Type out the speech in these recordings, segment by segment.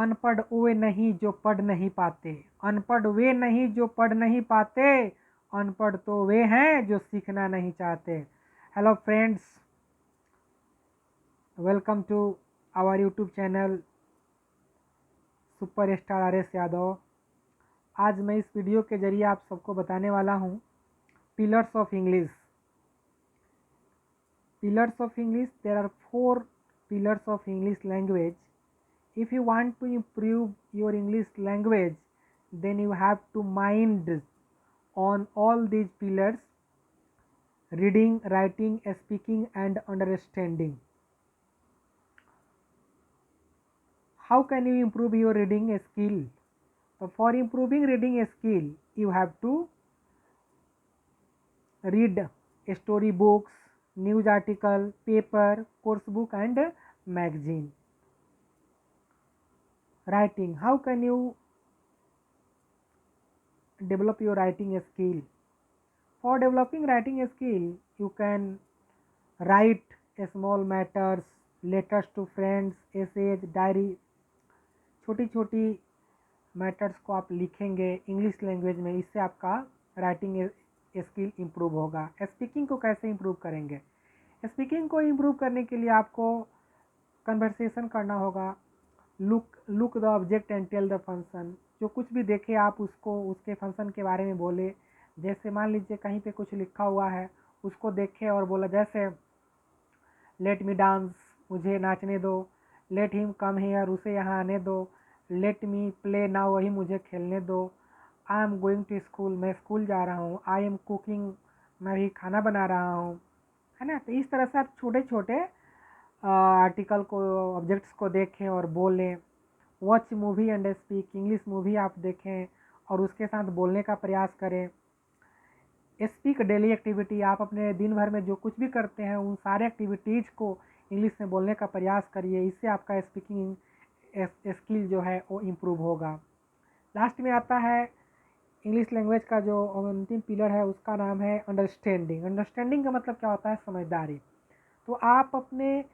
अनपढ़ वे नहीं जो पढ़ नहीं पाते, अनपढ़ वे नहीं जो पढ़ नहीं पाते, अनपढ़ तो वे हैं जो सीखना नहीं चाहते। Hello friends, welcome to our YouTube channel super star R S Yadav. आज मैं इस वीडियो के जरिए आप सबको बताने वाला हूँ pillars of English. Pillars of English, there are 4 pillars of English language. If you want to improve your English language, then you have to mind on all these pillars: reading, writing, speaking and understanding. How can you improve your reading skill? So for improving reading skill, you have to read story books, news article, paper, course book and magazine. Writing, how can you develop your writing skill? For developing writing skill, you can write small matters, letters to friends, essays, diary. छोटी छोटी matters को आप लिखेंगे English language में, इससे आपका writing skill improve होगा। Speaking को कैसे इम्प्रूव करेंगे? स्पीकिंग को इम्प्रूव करने के लिए आपको कन्वर्सेशन करना होगा। Look the object and tell the function. जो कुछ भी देखे आप उसको, उसके फंक्शन के बारे में बोले। जैसे मान लीजिए कहीं पे कुछ लिखा हुआ है, उसको देखे और बोला, जैसे लेट मी डांस, मुझे नाचने दो। लेट हिम कम हियर, उसे यहाँ आने दो। लेट मी प्ले नाउ, वही मुझे खेलने दो। I am going to school, मैं स्कूल जा रहा हूँ। आई एम कुकिंग, मैं भी खाना बना रहा हूँ, है ना। तो इस तरह से आप छोटे छोटे आर्टिकल को, ऑब्जेक्ट्स को देखें और बोलें। Watch movie and speak, English movie आप देखें और उसके साथ बोलने का प्रयास करें। स्पीक डेली एक्टिविटी, आप अपने दिन भर में जो कुछ भी करते हैं उन सारे एक्टिविटीज़ को इंग्लिश में बोलने का प्रयास करिए। इससे आपका स्पीकिंग स्किल जो है वो इम्प्रूव होगा। लास्ट में आता है इंग्लिश लैंग्वेज का जो अंतिम पिलर है, उसका नाम है अंडरस्टैंडिंग। अंडरस्टैंडिंग का मतलब क्या होता है? समझदारी। तो आप अपने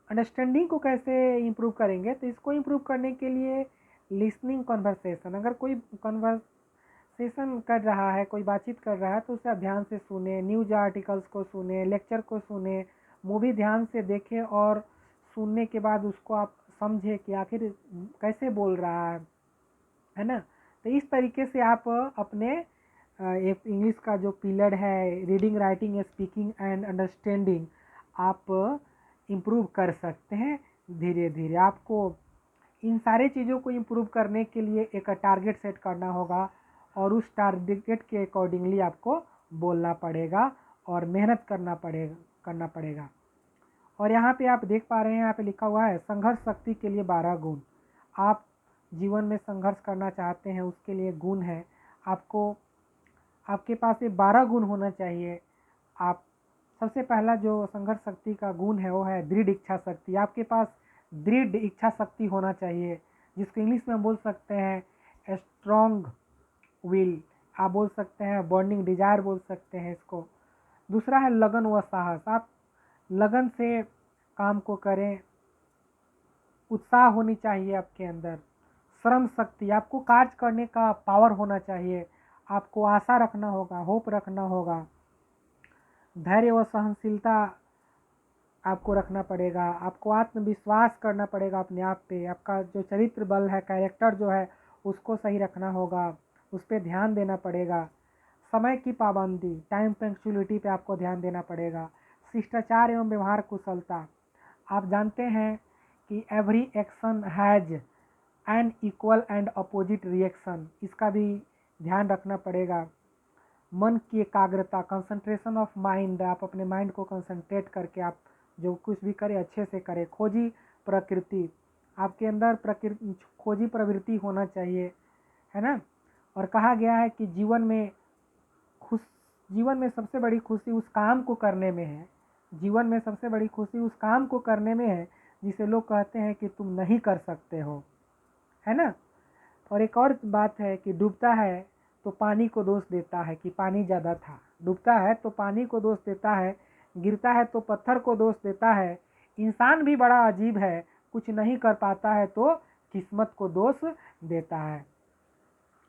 अंडरस्टैंडिंग को कैसे इम्प्रूव करेंगे? तो इसको इम्प्रूव करने के लिए लिसनिंग कन्वर्सेशन, अगर कोई कन्वर्सेशन कर रहा है, कोई बातचीत कर रहा है, तो उसे आप ध्यान से सुने। न्यूज आर्टिकल्स को सुने, लेक्चर को सुने, मूवी ध्यान से देखें और सुनने के बाद उसको आप समझे कि आखिर कैसे बोल रहा है ना। तो इस तरीके से आप अपने एक इंग्लिश का जो पिलर है, reading, writing, speaking and understanding, आप इम्प्रूव कर सकते हैं धीरे धीरे। आपको इन सारे चीज़ों को इम्प्रूव करने के लिए एक टारगेट सेट करना होगा और उस टारगेट के अकॉर्डिंगली आपको बोलना पड़ेगा और मेहनत करना पड़ेगा। और यहाँ पे आप देख पा रहे हैं, यहाँ पे लिखा हुआ है संघर्ष शक्ति के लिए 12 गुण। आप जीवन में संघर्ष करना चाहते हैं, उसके लिए गुण है। आपके पास ये 12 गुण होना चाहिए। आप सबसे पहला जो संघर्ष शक्ति का गुण है वो है दृढ़ इच्छा शक्ति। आपके पास दृढ़ इच्छा शक्ति होना चाहिए, जिसको इंग्लिश में बोल सकते हैं स्ट्रॉन्ग विल, आप बोल सकते हैं बर्निंग डिजायर बोल सकते हैं इसको। दूसरा है लगन व साहस। आप लगन से काम को करें, उत्साह होनी चाहिए आपके अंदर। श्रम शक्ति, आपको कार्य करने का पावर होना चाहिए। आपको आशा रखना होगा, होप रखना होगा। धैर्य व सहनशीलता आपको रखना पड़ेगा। आपको आत्मविश्वास करना पड़ेगा अपने आप पे। आपका जो चरित्र बल है, कैरेक्टर जो है, उसको सही रखना होगा, उस पर ध्यान देना पड़ेगा। समय की पाबंदी, टाइम पंक्चुअलिटी पे आपको ध्यान देना पड़ेगा। शिष्टाचार एवं व्यवहार कुशलता, आप जानते हैं कि every action has an equal and opposite reaction, इसका भी ध्यान रखना पड़ेगा। मन की एकाग्रता, कंसंट्रेशन ऑफ माइंड, आप अपने माइंड को कंसंट्रेट करके आप जो कुछ भी करें अच्छे से करें। खोजी प्रकृति, आपके अंदर खोजी प्रवृत्ति होना चाहिए, है ना। और कहा गया है कि जीवन में सबसे बड़ी खुशी उस काम को करने में है। जीवन में सबसे बड़ी खुशी उस काम को करने में है जिसे लोग कहते हैं कि तुम नहीं कर सकते हो, है ना। और एक और बात है कि डूबता है तो पानी को दोष देता है कि पानी ज़्यादा था। डूबता है तो पानी को दोष देता है, गिरता है तो पत्थर को दोष देता है। इंसान भी बड़ा अजीब है, कुछ नहीं कर पाता है तो किस्मत को दोष देता है।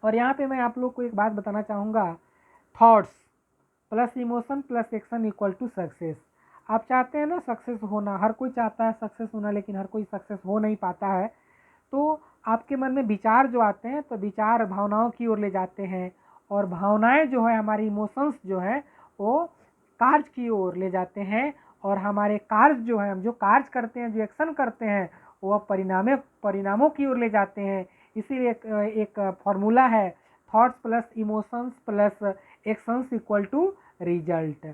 और यहाँ पे मैं आप लोग को एक बात बताना चाहूँगा, thoughts plus emotion plus action equal to success. आप चाहते हैं ना सक्सेस होना, हर कोई चाहता है सक्सेस होना, लेकिन हर कोई सक्सेस हो नहीं पाता है। तो आपके मन में विचार जो आते हैं तो विचार भावनाओं की ओर ले जाते हैं, और भावनाएं जो है हमारी इमोशंस जो है वो कार्य की ओर ले जाते हैं, और हमारे कार्य जो है, हम जो कार्य करते हैं, जो एक्शन करते हैं, वो परिणामों की ओर ले जाते हैं। इसीलिए एक फॉर्मूला है, thoughts plus emotions plus actions equal to result,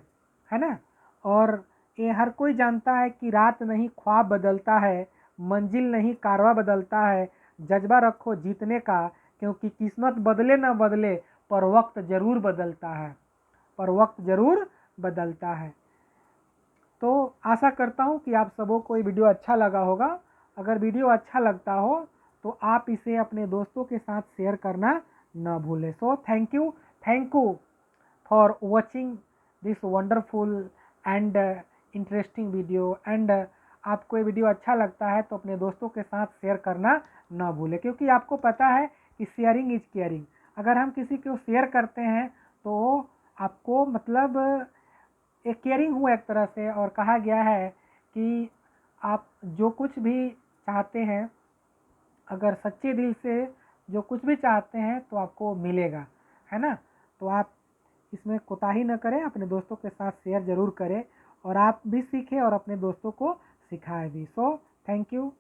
है ना। और ये हर कोई जानता है कि रात नहीं ख्वाब बदलता है, मंजिल नहीं कारवा बदलता है, जज्बा रखो जीतने का, क्योंकि किस्मत बदले ना बदले पर वक्त जरूर बदलता है, पर वक्त जरूर बदलता है। तो आशा करता हूँ कि आप सबों को ये वीडियो अच्छा लगा होगा। अगर वीडियो अच्छा लगता हो तो आप इसे अपने दोस्तों के साथ शेयर करना न भूलें। So thank you for watching this wonderful and interesting video. And आपको ये वीडियो अच्छा लगता है तो अपने दोस्तों के साथ शेयर करना न भूलें, क्योंकि आपको पता है कि शेयरिंग इज केयरिंग। अगर हम किसी को शेयर करते हैं तो आपको मतलब एक केयरिंग हुआ एक तरह से। और कहा गया है कि आप जो कुछ भी चाहते हैं, अगर सच्चे दिल से जो कुछ भी चाहते हैं तो आपको मिलेगा, है ना। तो आप इसमें कोताही न करें, अपने दोस्तों के साथ शेयर ज़रूर करें, और आप भी सीखें और अपने दोस्तों को सिखाएं भी। So thank you.